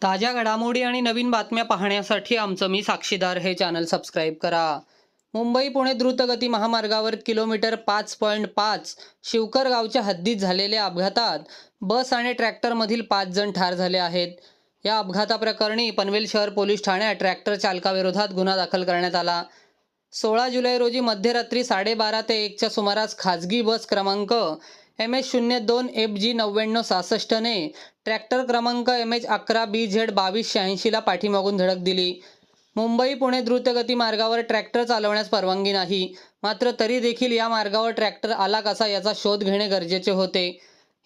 ताज्या घडामोडी आणि नवीन बातम्या पाहण्यासाठी आमचं मी साक्षीदार हे चॅनल सबस्क्राईब करा। मुंबई पुणे द्रुतगती महामार्गावर किलोमीटर 5.5 शिवकर गावच्या हद्दीत झालेल्या अपघातात बस आणि ट्रॅक्टरमधील 5 जण ठार झाले आहेत। या अपघाताप्रकरणी पनवेल शहर पोलीस ठाण्यात ट्रॅक्टर चालकाविरोधात गुन्हा दाखल करण्यात आला। 16 जुलै रोजी मध्यरात्री 12:30 ते 1च्या सुमारास खाजगी बस क्रमांक MS02 FG 9966 ने ट्रॅक्टर क्रमांक MH11 BZ 2286 ला पाठीमागून धडक दिली। मुंबई पुणे द्रुतगती मार्गावर ट्रॅक्टर चालवण्यास परवानगी नाही, मात्र तरी देखील या मार्गावर ट्रॅक्टर आला कसा याचा शोध घेणे गरजेचे होते।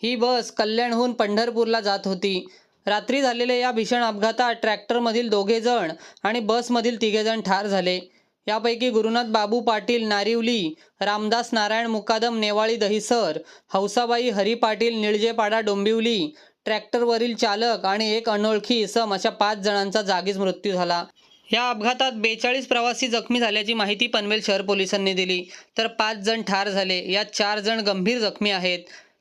ही बस कल्याणहून पंढरपूरला जात होती। रात्री झालेल्या या भीषण अपघातात ट्रॅक्टरमधील 2 जण आणि बसमधील 3 जण ठार झाले। यापैकी गुरुनाथ बाबू पाटील नारिवली, रामदास नारायण मुकादम नेवाळी दहिसर, हौसाबाई हरी पाटील निळजेपाडा डोंबिवली, ट्रॅक्टरवरील चालक आणि एक अनोळखी इसम अशा 5 जणांचा जागीच मृत्यू झाला। या अपघातात 42 प्रवासी जखमी झाल्याची माहिती पनवेल शहर पोलिसांनी दिली, तर 5 जण ठार झाले। यात 4 जण गंभीर जखमी आहेत,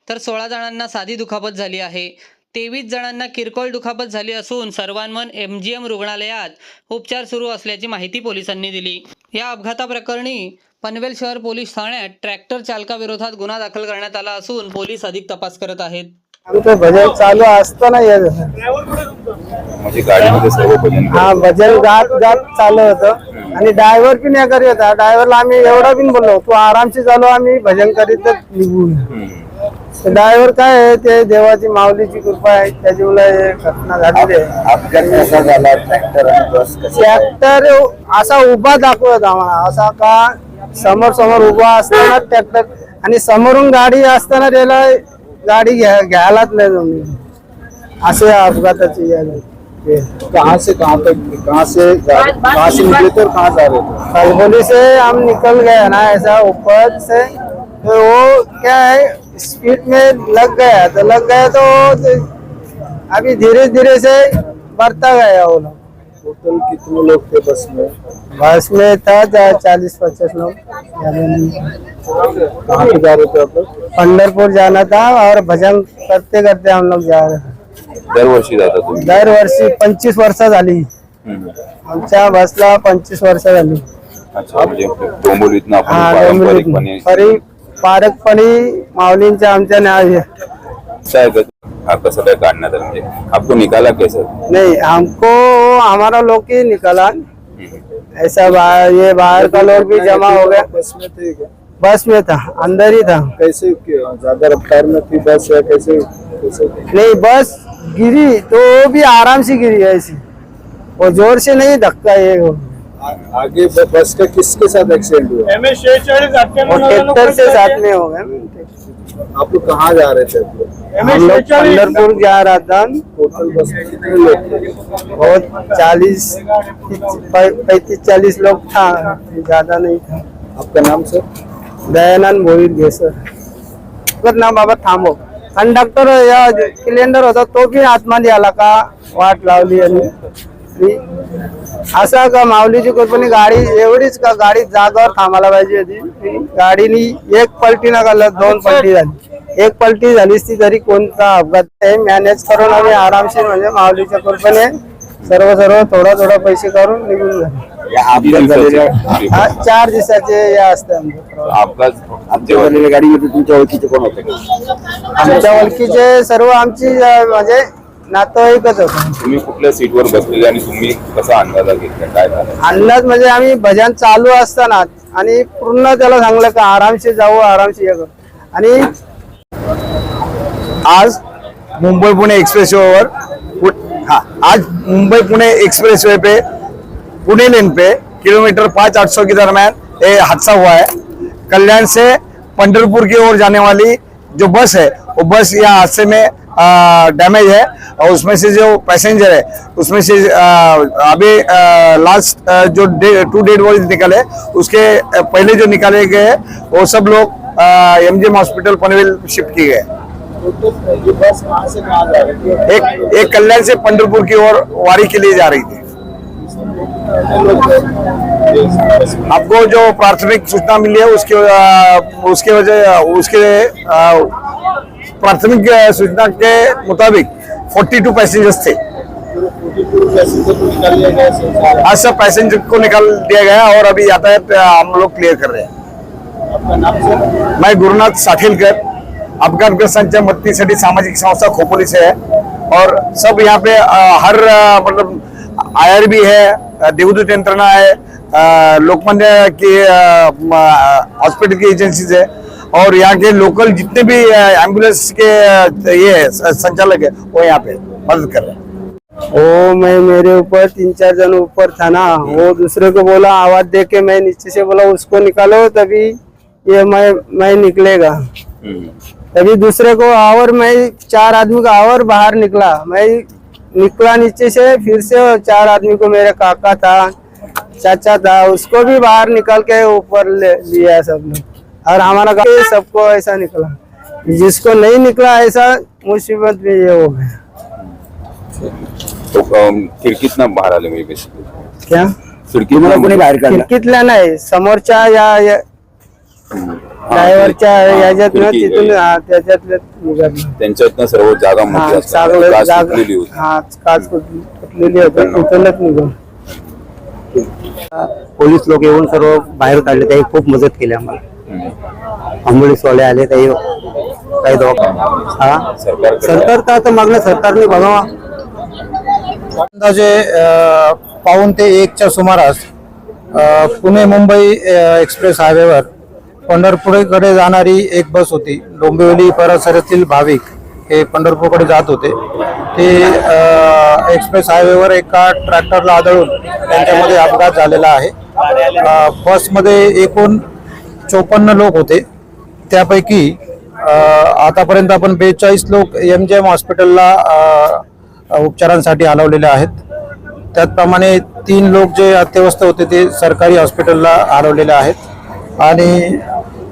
तर 16 जणांना साधी दुखापत झाली आहे। 23 जणांना किरकोळ दुखापत झाली असून सर्वांवर MGM रुग्णालयात उपचार सुरू असल्याची माहिती पोलिसांनी दिली। या अपघाताप्रकरणी पनवेल शहर पोलीस ठाण्यात ट्रॅक्टर चालकाविरोधात गुन्हा दाखल करण्यात आला असून पोलीस अधिक तपास करत आहेत। आमचं भजन चालू असताना म्हणजे गाडीमध्ये सर्व भजन भजन गात चालू होतं आणि ड्रायव्हर पण या करीत होता। ड्रायव्हरला आम्ही एवढा पण बोललो तू आरामशी चालू, आम्ही भजन करीत निघून। ड्रायव्हर काय आहे ते देवाची माऊलीची कृपा आहे, त्याच्यामुळे हे घटना झालेली आहे। अपघात कसा झाला? ट्रॅक्टर आणि बस ट्रॅक्टर असा उभा दाखवत आम्हाला, असा का समोर उभा असताना ट्रॅक्टर आणि समोरून गाडी असताना त्याला गाडी घ्यायलाच नाही जमली। असे अपघाताची कहाँ से निकले थे और कहाँ जा रहे थे? खलबोली से हम निकल गए ना, ऐसा ऊपर से, तो वो क्या है स्पीड में लग गया तो अभी धीरे धीरे से बढ़ता गया वो लोग। टोटल कितने लोग थे बस में? बस में था 40-50 लोग। कहाँ पे जा रहे थे आप लोग? पंढरपुर जाना था और भजन करते करते हम लोग जा रहे थे। दरवर्षी जाता तुम्ही? दरवर्षी 25 वर्ष झाली आमच्या बसला, 25 वर्ष झाली। अच्छा, म्हणजे डोंबिवलीतनं आपण पारंपरिक माऊलींच्या आमच्या नाव है। कसं काय काढण्यात आलं? म्हणजे आपको निकाला कैसे? नहीं, हमको हमारा लोग ही निकाला ऐसा। ये बाहर का लोग भी जमा हो गया। बस में थे क्या? बस में था, अंदर ही था। कैसे ज्यादा रफ्तार में थी बस या कैसे? नहीं, बस गिरी तो वो भी आराम से गिरी ऐसी, वो जोर से नहीं धक्का ये। आगे बस का किसके साथ एक्सीडेंट हुआ? ट्रैक्टर से साथ में हो गया। आप लोग कहाँ जा रहे थे? हम लोग पंढरपुर जा रहा था। टोटल बस में कितने लोग थे? बहुत 35-40 लोग था, ज्यादा नहीं था। आपका नाम सर? दयानंद भोईर घेसर नाम बाबा थांबो। कंडक्टर या सिलेंडर होता तो भी आतमध्ये आला का वाट लावली आणि असा का माऊलीची कृपेने गाडी एवढीच का गाडी जागावर थांबायला पाहिजे होती। गाडीनी एक पलटी न घालत 2 पलटी झाली। एक पलटी झालीच ती तरी कोणता अपघात आहे मॅनेज करून आम्ही आरामशीर म्हणजे माऊलीच्या कृपेने सर्व थोडा पैसे करून निघून झाले। 4 दिवसाचे या असते आमच्या गाडीमध्ये तुमच्या ओळखीचे कोण होते? आमच्या ओळखीचे सर्व आमची म्हणजे नातेवाईकच होते। तुम्ही कुठल्या सीटवर बसलेले आणि तुम्ही कसा अंदाजा घेतला? काय झालं अंदाज म्हणजे आम्ही भजन चालू असताना आणि पूर्ण त्याला सांगलं का आरामशी जाऊ, आरामशी ये करू। आणि आज मुंबई पुणे एक्सप्रेसवे आज मुंबई पुणे एक्सप्रेसवे पे पुणे लेन पे किलोमीटर 5-800 के दरमियान ये हादसा हुआ है। कल्याण से पंढरपुर की ओर जाने वाली जो बस है वो बस यह हादसे में डैमेज है और उसमें से जो पैसेंजर है उसमें से अभी लास्ट जो 2 डेड बॉडीज निकले उसके पहले जो निकाले गए वो सब लोग MGM हॉस्पिटल पनवेल शिफ्ट किए गए। ये बस कहाँ से कहाँ जा रही थी? एक कल्याण से पंढरपुर की ओर वारी के लिए जा रही थी। आपको जो प्राथमिक सूचना मिली है उसके प्राथमिक सूचना के मुताबिक 42 पैसेंजर्स थे आज सब पैसेंजर को निकाल दिया गया और अभी यातायात हम लोग क्लियर कर रहे हैं। मैं गुरुनाथ साठेलकर, अपघातग्रस्तांच्या मदतीसाठी सामाजिक संस्था खोपोली से है और सब यहाँ पे हर मतलब IRB है, देवदूत यंत्रणा है, लोकमान्य की हॉस्पिटल की एजेंसीज है और यहाँ के लोकल जितने भी एम्बुलेंस के ये संचालक है वो यहाँ पे मदद कर रहे हैं। वो मैं मेरे ऊपर 3-4 जन ऊपर था ना, वो दूसरे को बोला, आवाज दे के मैं नीचे से बोला उसको निकालो, तभी ये मैं निकलेगा। तभी दूसरे को और मैं 4 आदमी का और बाहर निकला, मैं निकला नीचे से, फिर से 4 आदमी को मेरे काका था, चाचा था, उसको भी बाहर निकाल के ऊपर ले लिया सब लोग। और हमारा गाँव सबको ऐसा निकला, जिसको नहीं निकला ऐसा मुसीबत में ये हो गया। तो खिडकीत ना बाहेर आले म्हणजे बेसिकली क्या खिडकीतल्या नाही, समोरच्या या ड्रायव्हरच्या याच्यात ना तिथून त्याच्यातलं निघालं। त्यांच्यातनं सर्व जागा मोठी असतात, काच तुटलेली होती. काच फुटलेली होती, तिथूनच निघून पोलीस लोक येऊन सर्व बाहेर काढले, त्यांनी खूप मदत केली आम्हाला। अम्बुलन्स वाले आले, काही दवाखाना सरकार का आता मागणं सरकारने बघावा। अंदाजे 1:15 ते 1च्या सुमारास पुणे मुंबई एक्सप्रेस हायवेवर पंढरपूरकडे जाणारी एक बस होती। डोंबिवली परिसरातील भाविक हे पंढरपूरकडे जात होते। ते एक्सप्रेस हायवेवर एका ट्रॅक्टरला आदळून त्यांच्यामध्ये अपघात झालेला आहे। बसमध्ये एकूण 54 लोक होते, त्यापैकी आतापर्यंत आपण 42 लोक MGM हॉस्पिटलला उपचारांसाठी हलवलेले आहेत। त्याचप्रमाणे 3 लोक जे अत्यवस्थ होते ते सरकारी हॉस्पिटलला हलवलेले आहेत आणि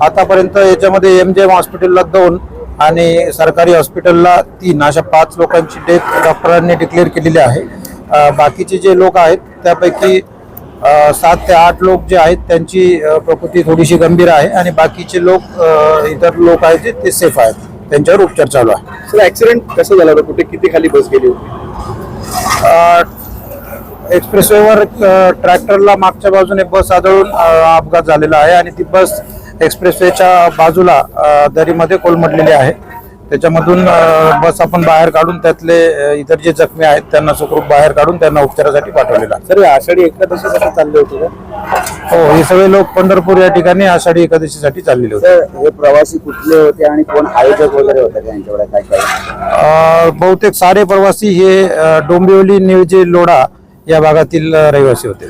आतापर्यंत याच्यामध्ये MGM हॉस्पिटलला 2 आणि सरकारी हॉस्पिटलला 3 अशा 5 लोकांची डेथ डॉक्टरांनी डिक्लेअर केलेली आहे। बाकीचे जे लोक आहेत त्यापैकी 7 ते 8 लोक जे आहेत त्यांची प्रकृती थोडीशी गंभीर आहे आणि बाकीचे लोक इतर लोक आहेत ते सेफ आहेत, त्यांच्यावर उपचार चालू आहे। सर ऍक्सिडेंट कसं झालं होतं, कुठे किती खाली बस गेली होती? एक्सप्रेसवेवर ट्रॅक्टरला मागच्या बाजूने बस आदळून अपघात झालेला आहे आणि ती बस एक्सप्रेसवेच्या बाजूला दरीमध्ये कोलमडलेली आहे। त्याच्यामधून बस आपण बाहेर काढून त्यातले इतर जे जखमी आहेत त्यांना सुखरूप बाहेर काढून त्यांना उपचारासाठी पाठवलेलं आहे। सर आषाढी एकादशीसाठी चालले होते का? हो, हे सगळे लोक पंढरपूर या ठिकाणी आषाढी एकादशीसाठी चाललेले होते। हे प्रवासी कुठले होते आणि कोण आयोजक वगैरे होते का यांच्याकडे, काय काय? बहुतेक सारे प्रवासी हे डोंबिवली निळजे लोढा या भागातील रहिवासी होते।